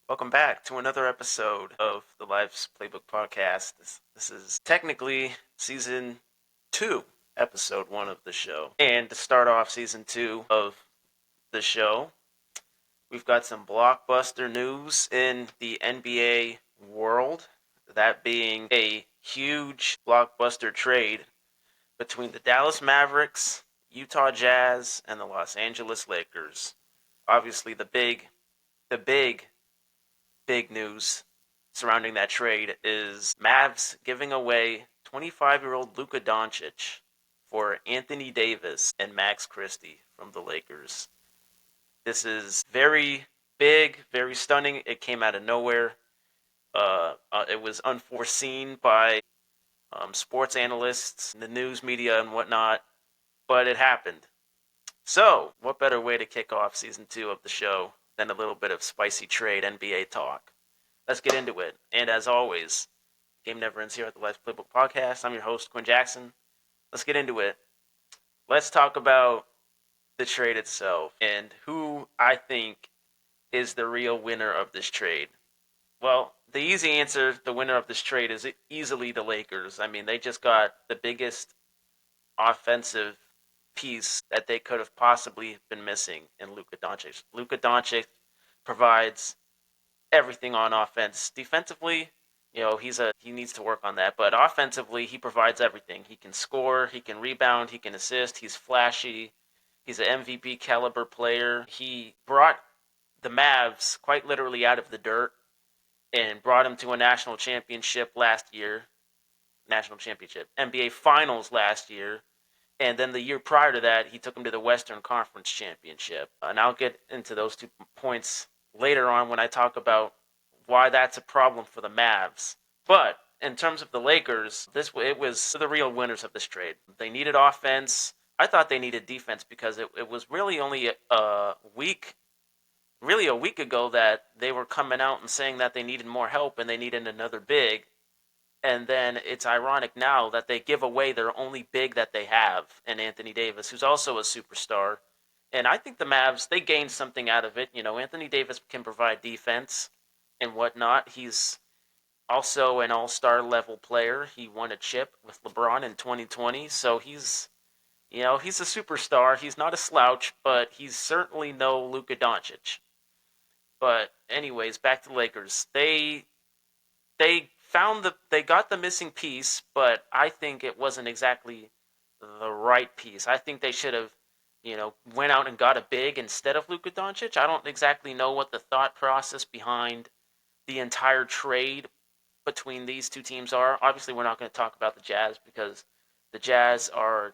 Welcome back to another episode of the Life's Playbook podcast. This is technically season 2, episode 1 of the show. And to start off season 2 of the show, we've got some blockbuster news in the NBA world. That being a huge blockbuster trade between the Dallas Mavericks, Utah Jazz, and the Los Angeles Lakers. Obviously, the big news surrounding that trade is Mavs giving away 25-year-old Luka Doncic for Anthony Davis and Max Christie from the Lakers. This is very big, very stunning. It came out of nowhere. It was unforeseen by sports analysts, the news media, and whatnot, but it happened. So, what better way to kick off season 2 of the show than a little bit of spicy trade NBA talk? Let's get into it. And as always, game never ends here at the Life's Playbook podcast. I'm your host, Quinn Jackson. Let's get into it. Let's talk about the trade itself and who I think is the real winner of this trade. Well, the easy answer, the winner of this trade, is easily the Lakers. I mean, they just got the biggest offensive piece that they could have possibly been missing in Luka Doncic. Luka Doncic provides everything on offense. Defensively, he needs to work on that, but offensively, he provides everything. He can score, he can rebound, he can assist, he's flashy. He's an MVP caliber player. He brought the Mavs quite literally out of the dirt and brought them to a national championship last year. National championship. NBA Finals last year. And then the year prior to that, he took them to the Western Conference Championship. And I'll get into those 2 points later on when I talk about why that's a problem for the Mavs. But in terms of the Lakers, it was the real winners of this trade. They needed offense. I thought they needed defense because it was really only a week ago that they were coming out and saying that they needed more help and they needed another big. And then it's ironic now that they give away their only big that they have in Anthony Davis, who's also a superstar. And I think the Mavs, they gained something out of it. Anthony Davis can provide defense and whatnot. He's also an all-star level player. He won a chip with LeBron in 2020. So he's a superstar. He's not a slouch, but he's certainly no Luka Doncic. But anyways, back to the Lakers. They got the missing piece, but I think it wasn't exactly the right piece. I think they should have, went out and got a big instead of Luka Doncic. I don't exactly know what the thought process behind the entire trade between these two teams are. Obviously, we're not going to talk about the Jazz because the Jazz are,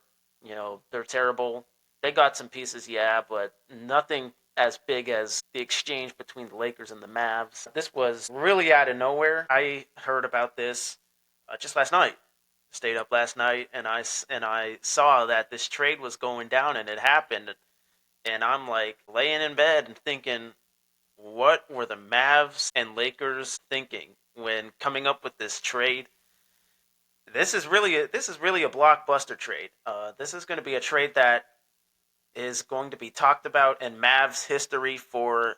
they're terrible. They got some pieces, yeah, but nothing as big as the exchange between the Lakers and the Mavs. This was really out of nowhere. I heard about this just last night. Stayed up last night and I saw that this trade was going down and it happened. And I'm like laying in bed and thinking, what were the Mavs and Lakers thinking when coming up with this trade? This is really a blockbuster trade. This is going to be a trade that is going to be talked about in Mavs history for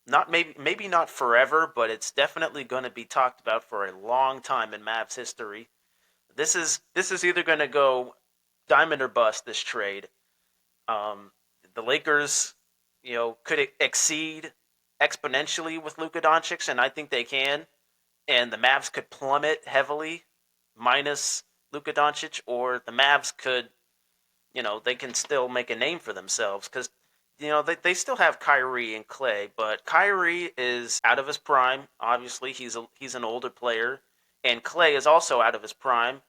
not maybe not forever, but it's definitely going to be talked about for a long time in Mavs history. This is either going to go diamond or bust. This trade, the Lakers, could exceed exponentially with Luka Doncic, and I think they can. And the Mavs could plummet heavily, minus Luka Doncic, or the Mavs could, they can still make a name for themselves because they still have Kyrie and Clay, but Kyrie is out of his prime. Obviously, he's an older player, and Clay is also out of his prime.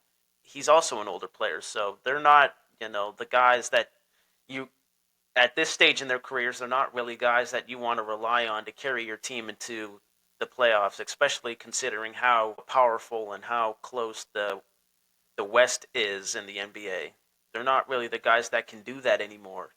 He's also an older player, so they're not the guys that you at this stage in their careers. They're not really guys that you want to rely on to carry your team into the playoffs, especially considering how powerful and how close the West is in the NBA. They're not really the guys that can do that anymore.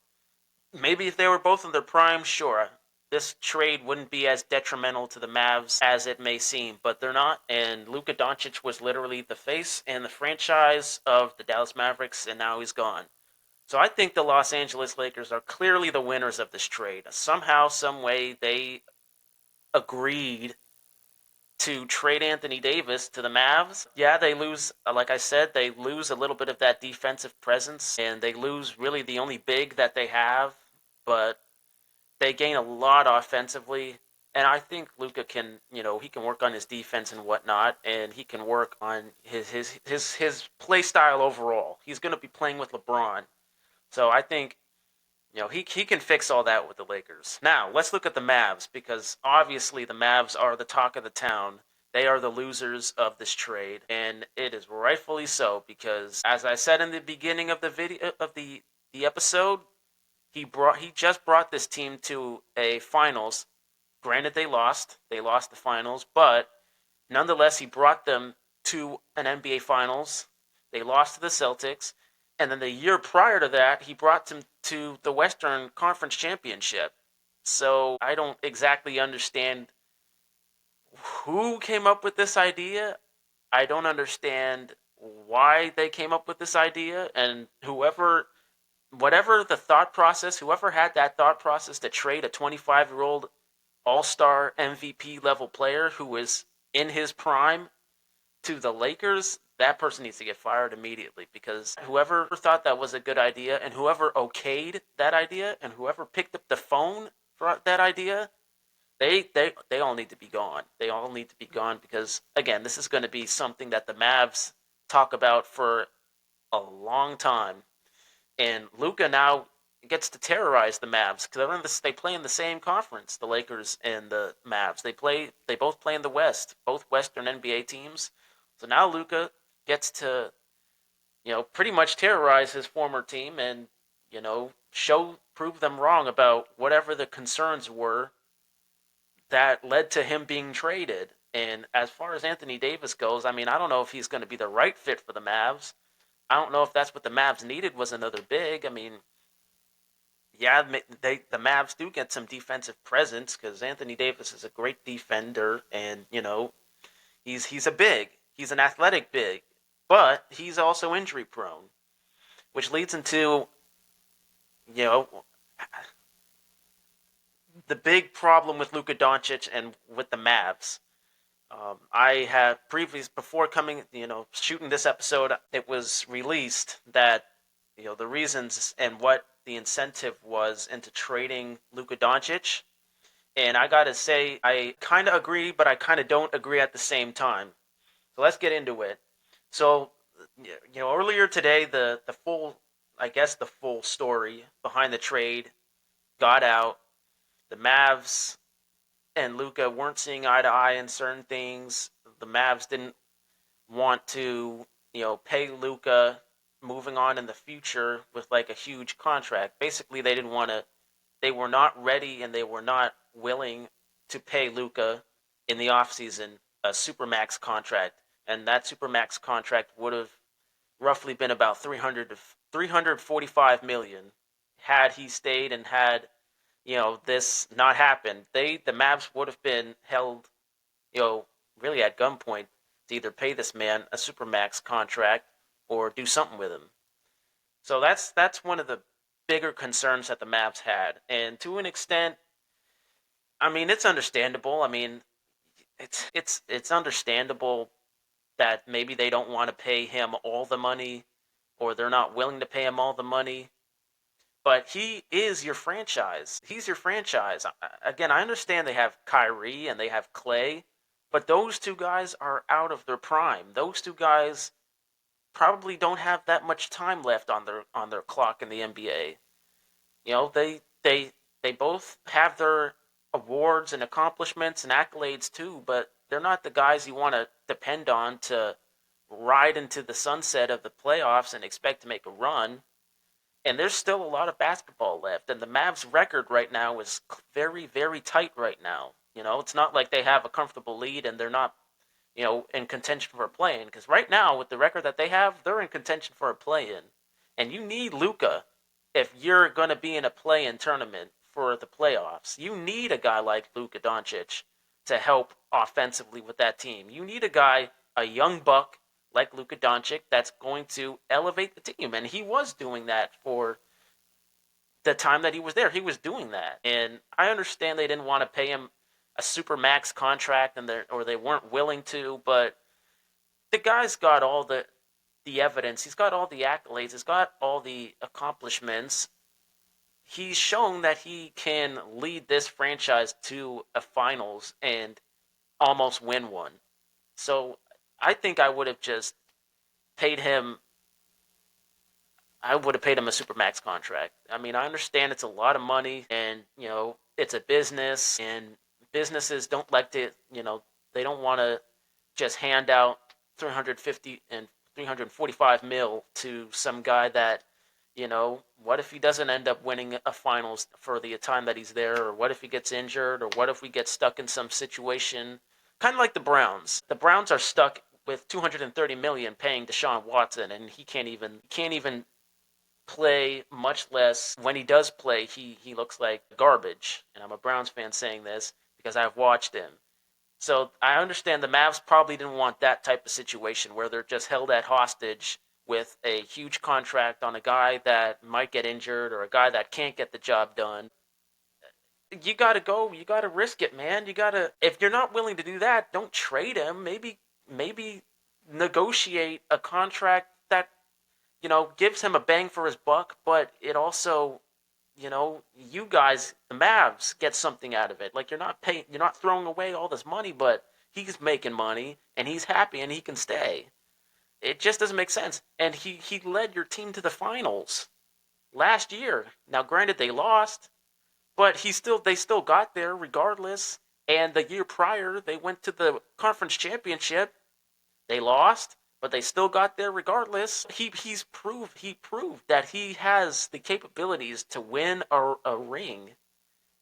Maybe if they were both in their prime, sure, this trade wouldn't be as detrimental to the Mavs as it may seem, but they're not. And Luka Doncic was literally the face and the franchise of the Dallas Mavericks, and now he's gone. So I think the Los Angeles Lakers are clearly the winners of this trade. Somehow, some way, they agreed to trade Anthony Davis to the Mavs. Yeah, they lose, like I said, they lose a little bit of that defensive presence, and they lose really the only big that they have, but they gain a lot offensively. And I think Luka can, he can work on his defense and whatnot, and he can work on his play style overall. He's going to be playing with LeBron, so I think he can fix all that with the Lakers. Now, let's look at the Mavs, because obviously the Mavs are the talk of the town. They are the losers of this trade, and it is rightfully so, because as I said in the beginning of the video of the episode, he just brought this team to a finals. Granted, they lost. They lost the finals, but nonetheless, he brought them to an NBA Finals. They lost to the Celtics. And then the year prior to that, he brought them to the Western Conference Championship. So I don't exactly understand who came up with this idea. I don't understand why they came up with this idea. And whatever the thought process, whoever had that thought process to trade a 25-year-old all-star MVP level player who is in his prime to the Lakers, that person needs to get fired immediately, because whoever thought that was a good idea and whoever okayed that idea and whoever picked up the phone for that idea, they all need to be gone. They all need to be gone, because again, this is going to be something that the Mavs talk about for a long time. And Luka now gets to terrorize the Mavs, because they play in the same conference, the Lakers and the Mavs. They both play in the West, both Western NBA teams. So now Luka gets to, pretty much terrorize his former team and, prove them wrong about whatever the concerns were that led to him being traded. And as far as Anthony Davis goes, I mean, I don't know if he's going to be the right fit for the Mavs. I don't know if that's what the Mavs needed, was another big. I mean, yeah, the Mavs do get some defensive presence, because Anthony Davis is a great defender, and he's a big, he's an athletic big, but he's also injury prone, which leads into you know the big problem with Luka Doncic and with the Mavs. I had before coming, shooting this episode, it was released that, the reasons and what the incentive was into trading Luka Doncic. And I gotta say, I kind of agree, but I kind of don't agree at the same time. So let's get into it. So, earlier today, the full, I guess the full story behind the trade got out. The Mavs and Luka weren't seeing eye to eye in certain things. The Mavs didn't want to, pay Luka moving on in the future with like a huge contract. Basically, they didn't want to. They were not ready and they were not willing to pay Luka in the offseason a supermax contract, and that supermax contract would have roughly been about 300 to 345 million had he stayed, and had this not happened. The Mavs would have been held, really at gunpoint to either pay this man a supermax contract or do something with him. So that's one of the bigger concerns that the Mavs had, and to an extent, I mean, it's understandable. I mean, it's understandable that maybe they don't want to pay him all the money, or they're not willing to pay him all the money. But he is your franchise. He's your franchise. Again, I understand they have Kyrie and they have Clay, but those two guys are out of their prime. Those two guys probably don't have that much time left on their clock in the NBA. They both have their awards and accomplishments and accolades too, but they're not the guys you want to depend on to ride into the sunset of the playoffs and expect to make a run. And there's still a lot of basketball left, and the Mavs' record right now is very, very tight right now. It's not like they have a comfortable lead and they're not, in contention for a play-in. Because right now, with the record that they have, they're in contention for a play-in. And you need Luka if you're going to be in a play-in tournament for the playoffs. You need a guy like Luka Doncic to help offensively with that team. You need a young buck like Luka Doncic that's going to elevate the team. And he was doing that for the time that he was there. He was doing that. And I understand they didn't want to pay him a super max contract, and they weren't willing to. But the guy's got all the evidence. He's got all the accolades. He's got all the accomplishments. He's shown that he can lead this franchise to a finals and almost win one. So I think paid him I would have paid him a supermax contract. I mean, I understand it's a lot of money, and it's a business, and businesses don't like to, they don't want to just hand out 350 and 345 mil to some guy that, what if he doesn't end up winning a finals for the time that he's there, or what if he gets injured, or what if we get stuck in some situation, kind of like the Browns. The Browns are stuck with 230 million paying Deshaun Watson, and he can't even play, much less when he does play, he looks like garbage. And I'm a Browns fan saying this because I've watched him. So I understand the Mavs probably didn't want that type of situation where they're just held at hostage with a huge contract on a guy that might get injured or a guy that can't get the job done. You gotta go. You gotta risk it, man. You gotta. If you're not willing to do that, don't trade him. Maybe negotiate a contract that gives him a bang for his buck, but it also, you guys, the Mavs, get something out of it. Like you're not throwing away all this money, but he's making money and he's happy and he can stay. It just doesn't make sense. And he led your team to the finals last year. Now, granted, they lost, but they still got there regardless. And the year prior, they went to the conference championship. They lost, but they still got there regardless. He proved that he has the capabilities to win a ring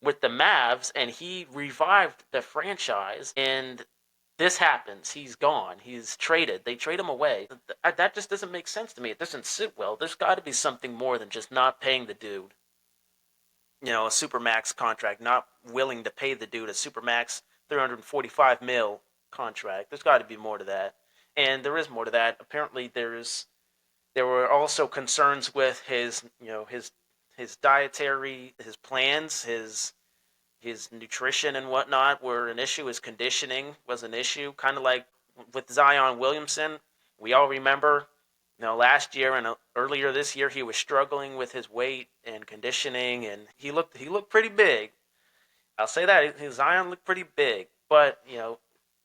with the Mavs, and he revived the franchise. And this happens. He's gone. He's traded. They trade him away. That just doesn't make sense to me. It doesn't sit well. There's got to be something more than just not paying the dude. A supermax contract, not willing to pay the dude a supermax 345 mil contract. There's got to be more to that. And there is more to that. Apparently there were also concerns with his dietary, his plans, his nutrition and whatnot were an issue. His conditioning was an issue, kind of like with Zion Williamson. We all remember, last year and earlier this year, he was struggling with his weight and conditioning, and he looked pretty big. I'll say that Zion looked pretty big, but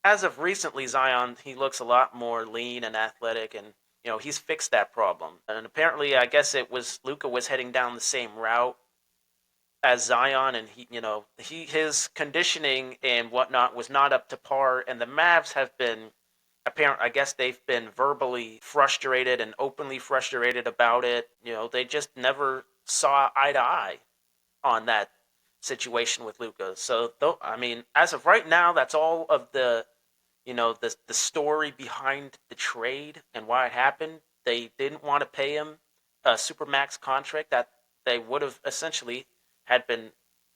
as of recently, Zion he looks a lot more lean and athletic, and he's fixed that problem. And apparently, I guess it was Luka was heading down the same route as Zion, and his conditioning and whatnot was not up to par. And the Mavs have been apparent. I guess they've been verbally frustrated and openly frustrated about it. They just never saw eye to eye on that situation with Luka. So, though, I mean, as of right now, that's all of the story behind the trade and why it happened. They didn't want to pay him a supermax contract that they would have essentially had been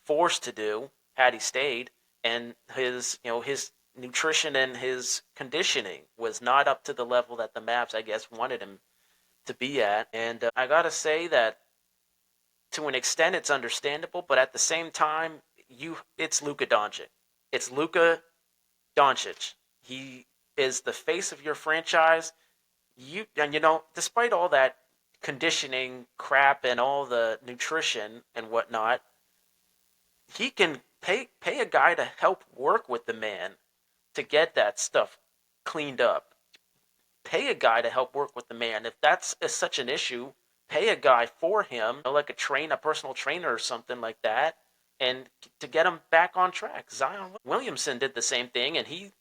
forced to do had he stayed, and his nutrition and his conditioning was not up to the level that the Mavs, I guess, wanted him to be at. And I gotta say that to an extent it's understandable, but at the same time, it's Luka Doncic. It's Luka Doncic. He is the face of your franchise. Despite all that conditioning crap and all the nutrition and whatnot, he can pay a guy to help work with the man to get that stuff cleaned up. Pay a guy to help work with the man. If that's such an issue, pay a guy for him, like a personal trainer or something like that, and to get him back on track. Zion Williamson did the same thing, and he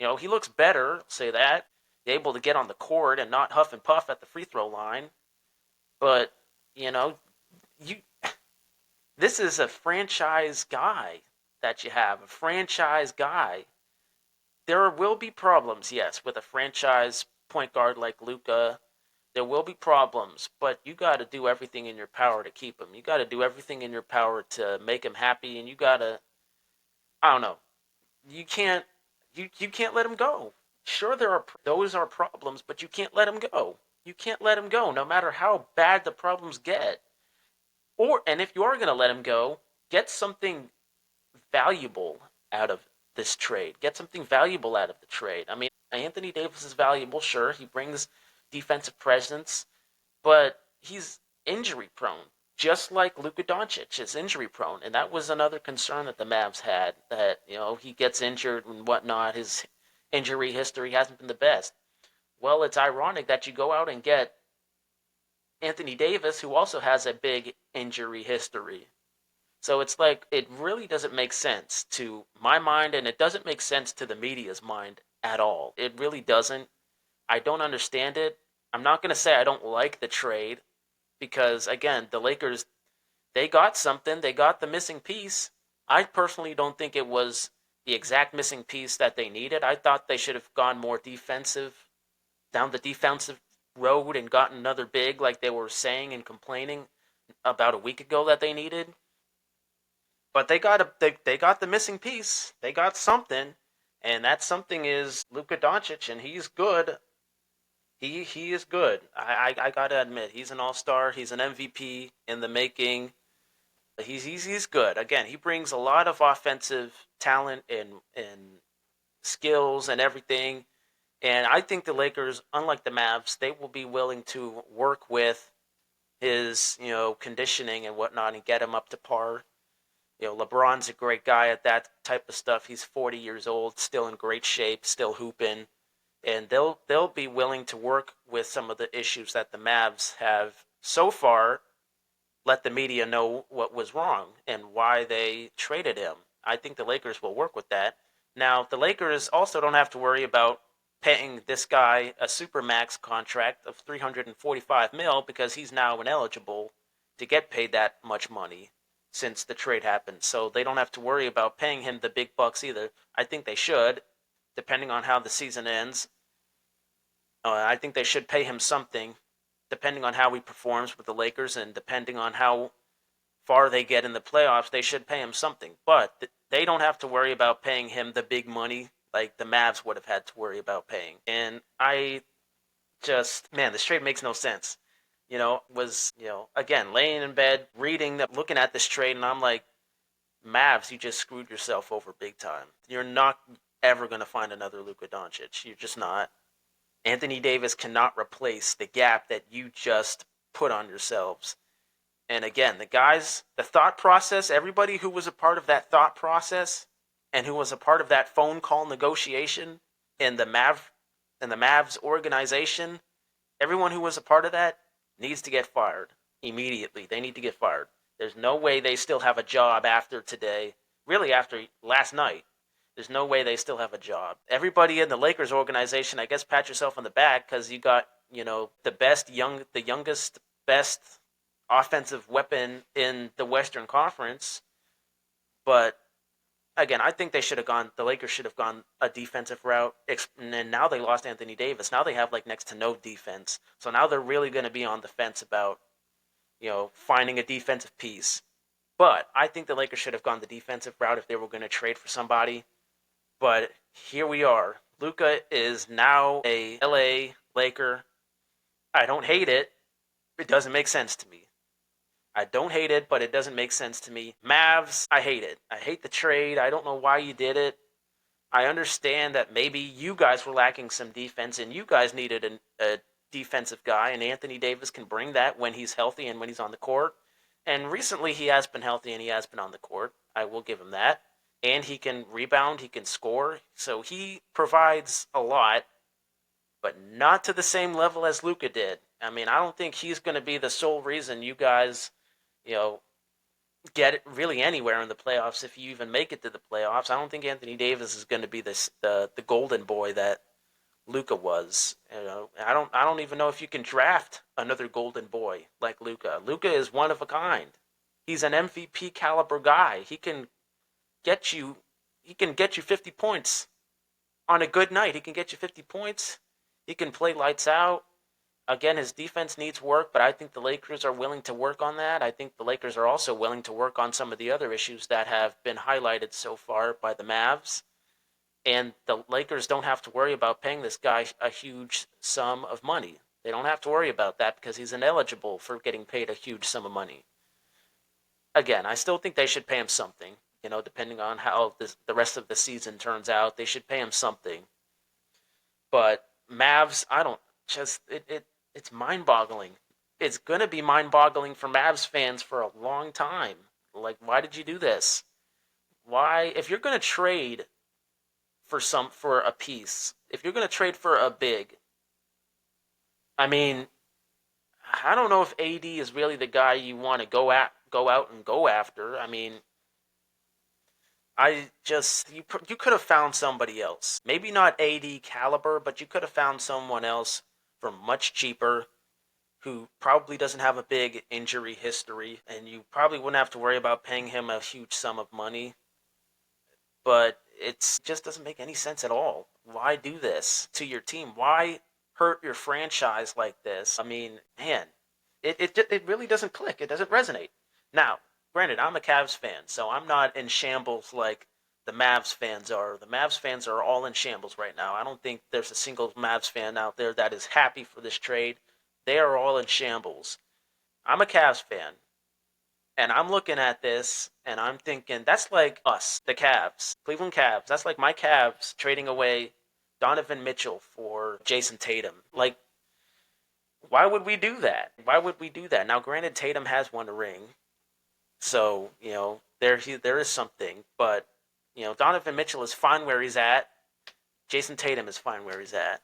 looks better, say that, able to get on the court and not huff and puff at the free throw line. But, you this is a franchise guy that you have, a franchise guy. There will be problems, yes, with a franchise point guard like Luka. There will be problems, but you got to do everything in your power to keep him. You got to do everything in your power to make him happy, and you got to, I don't know, you can't you can't let him go. Sure, those are problems, but you can't let him go. You can't let him go, no matter how bad the problems get. And if you are going to let him go, get something valuable out of this trade. Get something valuable out of the trade. I mean, Anthony Davis is valuable, sure. He brings defensive presence, but he's injury prone, just like Luka Doncic is injury prone, and that was another concern that the Mavs had. That he gets injured and whatnot. His injury history hasn't been the best. Well, it's ironic that you go out and get Anthony Davis, who also has a big injury history. So it's like, it really doesn't make sense to my mind, and it doesn't make sense to the media's mind at all. It really doesn't. I don't understand it. I'm not going to say I don't like the trade because, again, the Lakers, they got something. They got the missing piece. I personally don't think it was the exact missing piece that they needed. I thought they should have gone more defensive, down the defensive road, and gotten another big like they were saying and complaining about a week ago that they needed. But they got the missing piece. They got something, and that something is Luka Doncic, and he's good. He is good. I gotta admit, he's an all-star. He's an MVP in the making. He's good. Again, he brings a lot of offensive talent and skills and everything. And I think the Lakers, unlike the Mavs, they will be willing to work with his conditioning and whatnot and get him up to par. LeBron's a great guy at that type of stuff. He's 40 years old, still in great shape, still hooping, and they'll be willing to work with some of the issues that the Mavs have so far let the media know what was wrong and why they traded him. I think the Lakers will work with that. Now, the Lakers also don't have to worry about paying this guy a supermax contract of $345 million because he's now ineligible to get paid that much money since the trade happened. So they don't have to worry about paying him the big bucks either. I think they should, depending on how the season ends. I think they should pay him something, depending on how he performs with the Lakers and depending on how far they get in the playoffs. They should pay him something, but they don't have to worry about paying him the big money like the Mavs would have had to worry about paying. And I just, man, this trade makes no sense. Was, again, laying in bed, looking at this trade, and I'm like, Mavs, you just screwed yourself over big time. You're not ever going to find another Luka Doncic. You're just not. Anthony Davis cannot replace the gap that you just put on yourselves. And again, the thought process, everybody who was a part of that thought process and who was a part of that phone call negotiation in the Mavs organization, everyone who was a part of that needs to get fired immediately. They need to get fired. There's no way they still have a job after today, really after last night. There's no way they still have a job. Everybody in the Lakers organization, I guess, pat yourself on the back because you got, the youngest, best offensive weapon in the Western Conference. But again, I think the Lakers should have gone a defensive route. And now they lost Anthony Davis. Now they have next to no defense. So now they're really going to be on the fence about, finding a defensive piece. But I think the Lakers should have gone the defensive route if they were going to trade for somebody. But here we are. Luka is now a LA Laker. I don't hate it. It doesn't make sense to me. I don't hate it, but it doesn't make sense to me. Mavs, I hate it. I hate the trade. I don't know why you did it. I understand that maybe you guys were lacking some defense and you guys needed a defensive guy, and Anthony Davis can bring that when he's healthy and when he's on the court. And recently he has been healthy and he has been on the court. I will give him that. And he can rebound, he can score. So he provides a lot, but not to the same level as Luka did. I mean, I don't think he's going to be the sole reason you guys, get it really anywhere in the playoffs if you even make it to the playoffs. I don't think Anthony Davis is going to be the golden boy that Luka was. I don't even know if you can draft another golden boy like Luka. Luka is one of a kind. He's an MVP caliber guy. He can get you 50 points on a good night. He can get you 50 points. He can play lights out. Again, his defense needs work, but I think the Lakers are willing to work on that. I think the Lakers are also willing to work on some of the other issues that have been highlighted so far by the Mavs. And the Lakers don't have to worry about paying this guy a huge sum of money. They don't have to worry about that because he's ineligible for getting paid a huge sum of money. Again, I still think they should pay him something. Depending on how the rest of the season turns out, they should pay him something. But Mavs, I don't just it's mind-boggling. It's gonna be mind-boggling for Mavs fans for a long time. Like, why did you do this? Why, if you're gonna trade for a piece, if you're gonna trade for a big, I mean, I don't know if AD is really the guy you want to go out and go after. I mean, you could have found somebody else. Maybe not AD caliber, but you could have found someone else for much cheaper who probably doesn't have a big injury history, and you probably wouldn't have to worry about paying him a huge sum of money. But it just doesn't make any sense at all. Why do this to your team? Why hurt your franchise like this? I mean, man, it really doesn't click. It doesn't resonate. Now, granted, I'm a Cavs fan, so I'm not in shambles like the Mavs fans are. The Mavs fans are all in shambles right now. I don't think there's a single Mavs fan out there that is happy for this trade. They are all in shambles. I'm a Cavs fan, and I'm looking at this and I'm thinking that's like us, the Cavs, Cleveland Cavs. That's like my Cavs trading away Donovan Mitchell for Jason Tatum. Like, why would we do that? Why would we do that? Now, granted, Tatum has won a ring, so there is something. But Donovan Mitchell is fine where he's at. Jason Tatum is fine where he's at.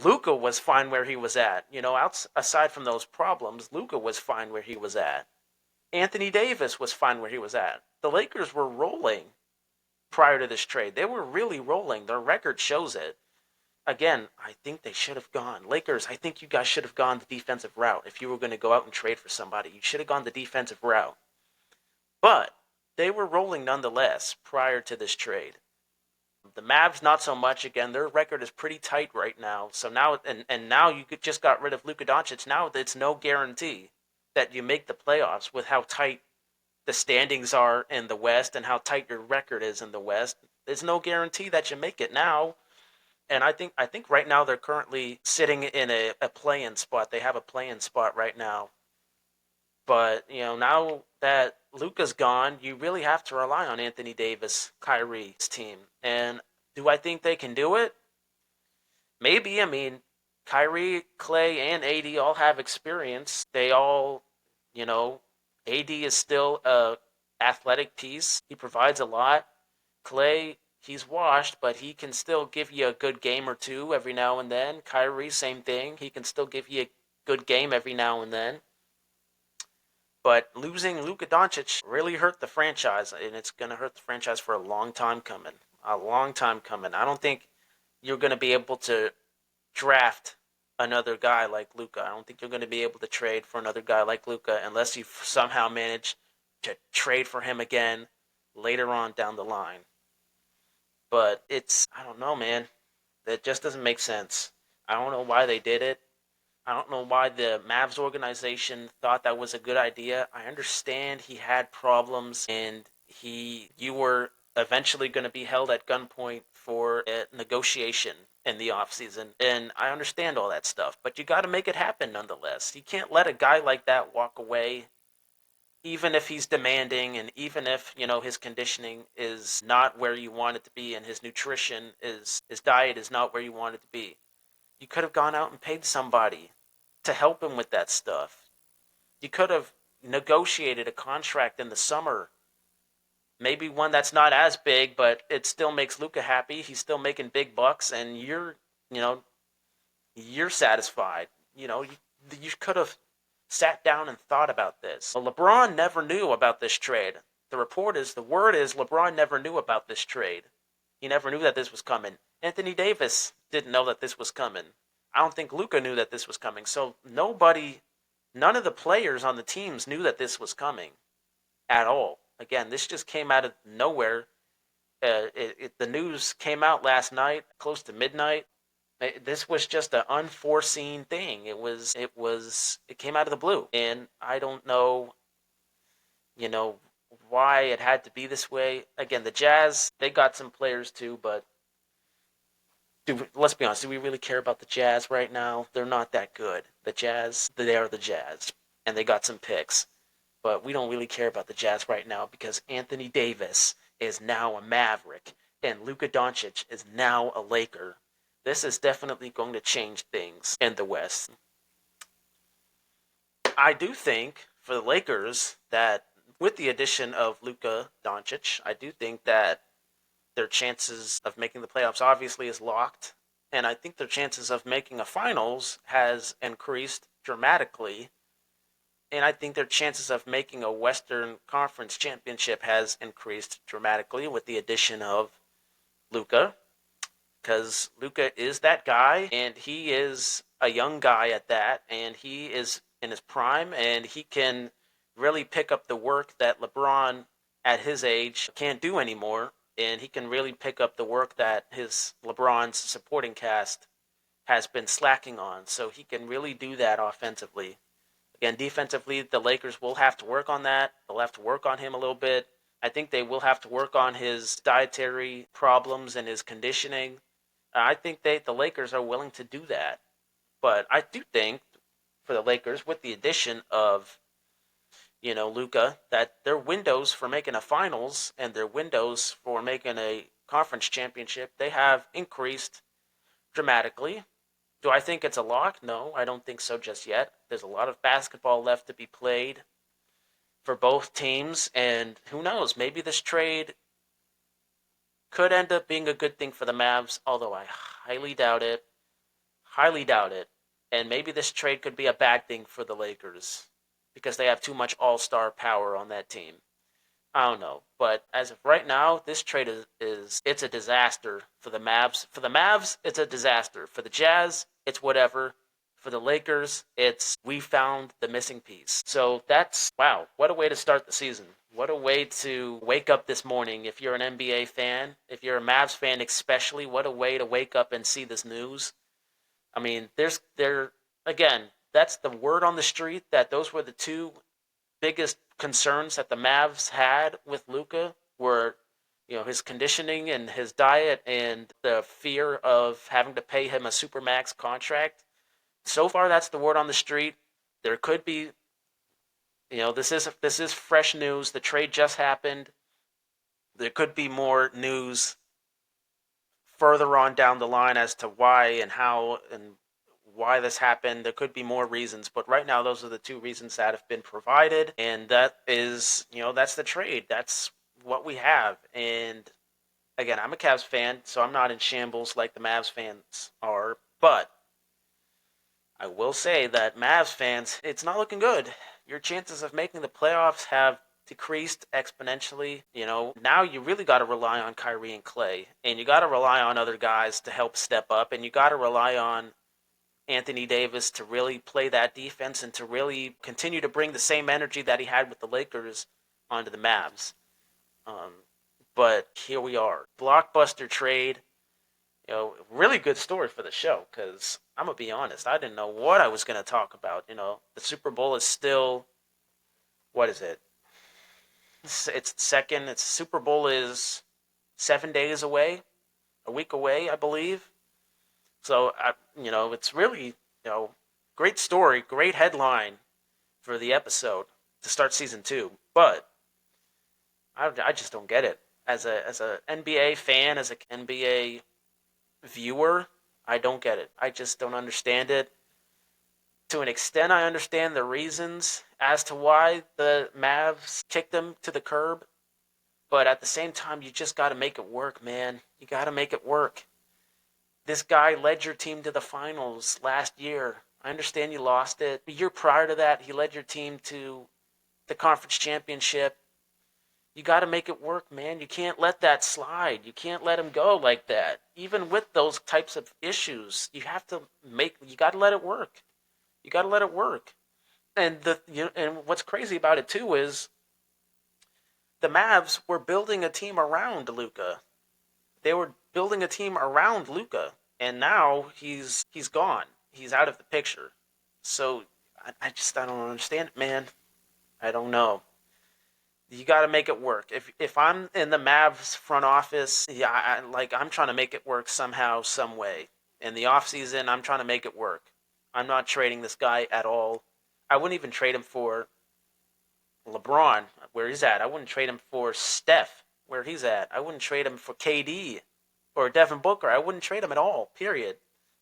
Luka was fine where he was at. Aside from those problems, Luka was fine where he was at. Anthony Davis was fine where he was at. The Lakers were rolling prior to this trade. They were really rolling. Their record shows it. Again, I think they should have gone. Lakers, I think you guys should have gone the defensive route. If you were going to go out and trade for somebody, you should have gone the defensive route. But they were rolling nonetheless prior to this trade. The Mavs, not so much. Again, their record is pretty tight right now. So now, and now you just got rid of Luka Doncic. Now it's no guarantee that you make the playoffs with how tight the standings are in the West and how tight your record is in the West. There's no guarantee that you make it now. And I think right now they're currently sitting in a play-in spot. They have a play-in spot right now. But now that Luka's gone, you really have to rely on Anthony Davis, Kyrie's team. And do I think they can do it? Maybe. I mean, Kyrie, Clay, and AD all have experience. They all, AD is still a athletic piece. He provides a lot. Clay, he's washed, but he can still give you a good game or two every now and then. Kyrie, same thing. He can still give you a good game every now and then. But losing Luka Doncic really hurt the franchise, and it's going to hurt the franchise for a long time coming. A long time coming. I don't think you're going to be able to draft another guy like Luka. I don't think you're going to be able to trade for another guy like Luka unless you somehow manage to trade for him again later on down the line. But I don't know, man. That just doesn't make sense. I don't know why they did it. I don't know why the Mavs organization thought that was a good idea. I understand he had problems and you were eventually going to be held at gunpoint for a negotiation in the offseason. And I understand all that stuff, but you got to make it happen nonetheless. You can't let a guy like that walk away even if he's demanding and even if his conditioning is not where you want it to be and his nutrition is his diet is not where you want it to be. You could have gone out and paid somebody to help him with that stuff. You could have negotiated a contract in the summer. Maybe one that's not as big, but it still makes Luka happy. He's still making big bucks, and you're satisfied. You could have sat down and thought about this. Well, LeBron never knew about this trade. The word is LeBron never knew about this trade. He never knew that this was coming. Anthony Davis didn't know that this was coming. I don't think Luka knew that this was coming. So none of the players on the teams knew that this was coming at all. Again, this just came out of nowhere. The news came out last night, close to midnight. This was just an unforeseen thing. It came out of the blue, and I don't know, why it had to be this way. Again, the Jazz, they got some players too, but let's be honest, do we really care about the Jazz right now? They're not that good. The Jazz, they are the Jazz, and they got some picks. but we don't really care about the Jazz right now because Anthony Davis is now a Maverick and Luka Doncic is now a Laker. This is definitely going to change things in the West. I do think for the Lakers that with the addition of Luka Doncic, I do think that their chances of making the playoffs obviously is locked. And I think their chances of making a finals has increased dramatically. And I think their chances of making a Western Conference championship has increased dramatically with the addition of Luka. Because Luka is that guy, and he is a young guy at that, and he is in his prime, and he can really pick up the work that LeBron at his age can't do anymore, and he can really pick up the work that his LeBron's supporting cast has been slacking on. So he can really do that offensively. Again, defensively, the Lakers will have to work on that. They'll have to work on him a little bit. I think they will have to work on his dietary problems and his conditioning. I think the Lakers are willing to do that. But I do think for the Lakers, with the addition of, Luka, that their windows for making a finals and their windows for making a conference championship, they have increased dramatically. Do I think it's a lock? No, I don't think so just yet. There's a lot of basketball left to be played for both teams, and who knows, maybe this trade could end up being a good thing for the Mavs, although I highly doubt it. Highly doubt it. And maybe this trade could be a bad thing for the Lakers because they have too much all-star power on that team. I don't know, but as of right now, this trade is it's a disaster for the Mavs. For the Mavs, it's a disaster. For the Jazz, it's whatever. For the Lakers, it's we found the missing piece. So that's wow, what a way to start the season. What a way to wake up this morning if you're an NBA fan, if you're a Mavs fan especially, what a way to wake up and see this news. I mean, again, that's the word on the street that those were the two biggest concerns that the Mavs had with Luka were, his conditioning and his diet and the fear of having to pay him a supermax contract. So far, that's the word on the street. There could be, this is fresh news. The trade just happened. There could be more news further on down the line as to why and how and why this happened. There could be more reasons, but right now those are the two reasons that have been provided, and that is, that's the trade. That's what we have. And again, I'm a Cavs fan, so I'm not in shambles like the Mavs fans are, but I will say that Mavs fans, it's not looking good. Your chances of making the playoffs have decreased exponentially. Now you really got to rely on Kyrie and Clay, and you got to rely on other guys to help step up, and you got to rely on Anthony Davis to really play that defense and to really continue to bring the same energy that he had with the Lakers onto the Mavs. But here we are. Blockbuster trade. Really good story for the show because I'm going to be honest, I didn't know what I was going to talk about. The Super Bowl is still, what is it? It's second. It's Super Bowl is 7 days away, a week away, I believe. So, it's really, great story, great headline for the episode to start season 2. But I just don't get it. As a NBA fan, as an NBA viewer, I don't get it. I just don't understand it. To an extent, I understand the reasons as to why the Mavs kicked them to the curb. But at the same time, you just got to make it work, man. You got to make it work. This guy led your team to the finals last year. I understand you lost it. The year prior to that, he led your team to the conference championship. You got to make it work, man. You can't let that slide. You can't let him go like that. Even with those types of issues, you got to let it work. You got to let it work. And and what's crazy about it too is the Mavs were building a team around Luka. They were building a team around Luka, and now he's gone. He's out of the picture. So I don't understand it, man. I don't know. You got to make it work. If I'm in the Mavs front office, yeah, I'm trying to make it work somehow, some way. In the off season, I'm trying to make it work. I'm not trading this guy at all. I wouldn't even trade him for LeBron, where he's at. I wouldn't trade him for Steph, where he's at. I wouldn't trade him for KD or Devin Booker. I wouldn't trade him at all, period.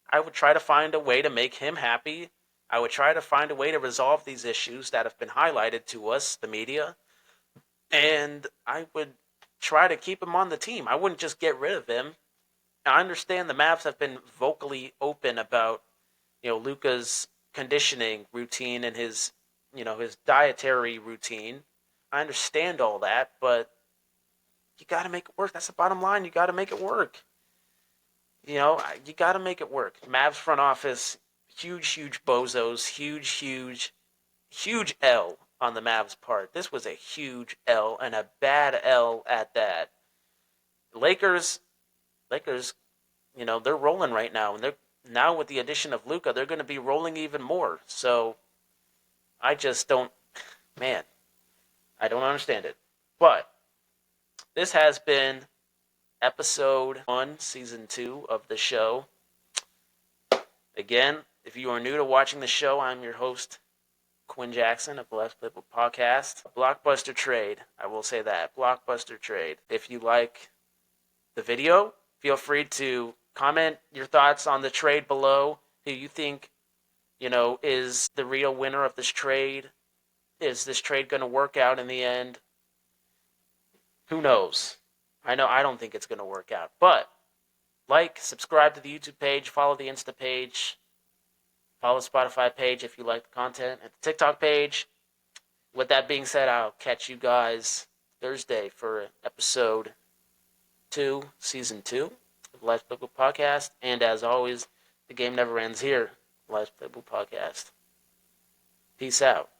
I would try to find a way to make him happy. I would try to find a way to resolve these issues that have been highlighted to us, the media, and I would try to keep him on the team. I wouldn't just get rid of him. I understand the Mavs have been vocally open about, Luka's conditioning routine and his dietary routine. I understand all that, but you got to make it work. That's the bottom line. You got to make it work. You got to make it work. Mavs front office, huge bozos, huge L on the Mavs part. This was a huge L and a bad L at that. Lakers, they're rolling right now, and they're now with the addition of Luka, they're going to be rolling even more. So I just don't, man, I don't understand it. But this has been episode 1, season 2 of the show. Again, if you are new to watching the show, I'm your host, Quinn Jackson of the Life'sPlaybook podcast. Blockbuster trade, I will say that. Blockbuster trade. If you like the video, feel free to comment your thoughts on the trade below. Who you think, is the real winner of this trade? Is this trade going to work out in the end? Who knows? I don't think it's going to work out. But subscribe to the YouTube page, follow the Insta page, follow the Spotify page if you like the content, and the TikTok page. With that being said, I'll catch you guys Thursday for episode 2, season 2 of Life'sPlaybook podcast. And as always, the game never ends here. Life'sPlaybook podcast. Peace out.